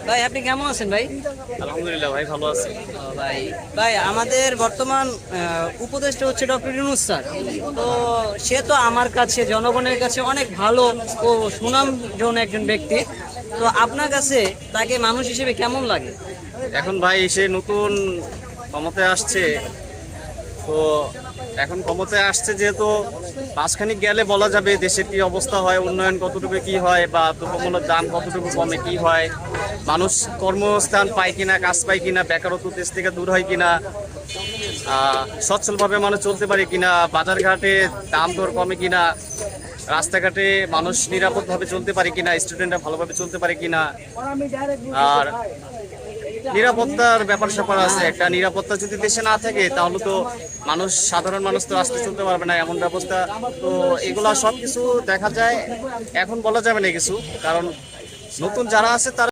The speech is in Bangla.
ভাই আপনি কেমন আছেন ভাই? আলহামদুলিল্লাহ ভাই, ভালো আছি। ভাই ভাই আমাদের বর্তমান উপদেষ্টা হচ্ছে ডক্টর ইউনূস স্যার। তো সে তো আমার কাছে জনগণের কাছে অনেক ভালো ও সুনামধন্য একজন ব্যক্তি। তো আপনার কাছে তাকে মানুষ হিসেবে কেমন লাগে? এখন ভাই সে নতুন ক্ষমতায় আসছে, তো এখন ক্ষমতায় আসছে যেহেতু মাসখানিক গেলে বলা যাবে দেশের কি অবস্থা হয়, উন্নয়ন কতটুকু কি হয়, বা দ্রব্যমূল্যের দাম কতটুকু কমে কি হয়, মানুষ কর্মস্থান পায় কিনা, কাজ পায় কিনা, বেকারত্ব দেশ থেকে দূর হয় কিনা, সচ্ছলভাবে মানুষ চলতে পারে কিনা, বাজারঘাটে দাম দর কমে কিনা, রাস্তাঘাটে মানুষ নিরাপদভাবে চলতে পারে কিনা, স্টুডেন্টরা ভালোভাবে চলতে পারে কিনা। আর নিরাপত্তার ব্যাপার স্যাপার আছে, একটা নিরাপত্তা যদি দেশে না থাকে তাহলে তো সাধারণ মানুষ তো আসতে চলতে পারবে না, এমন ব্যবস্থা। তো এগুলা সবকিছু দেখা যায়, এখন বলা যাবে না কিছু, কারণ নতুন যারা আছে তারা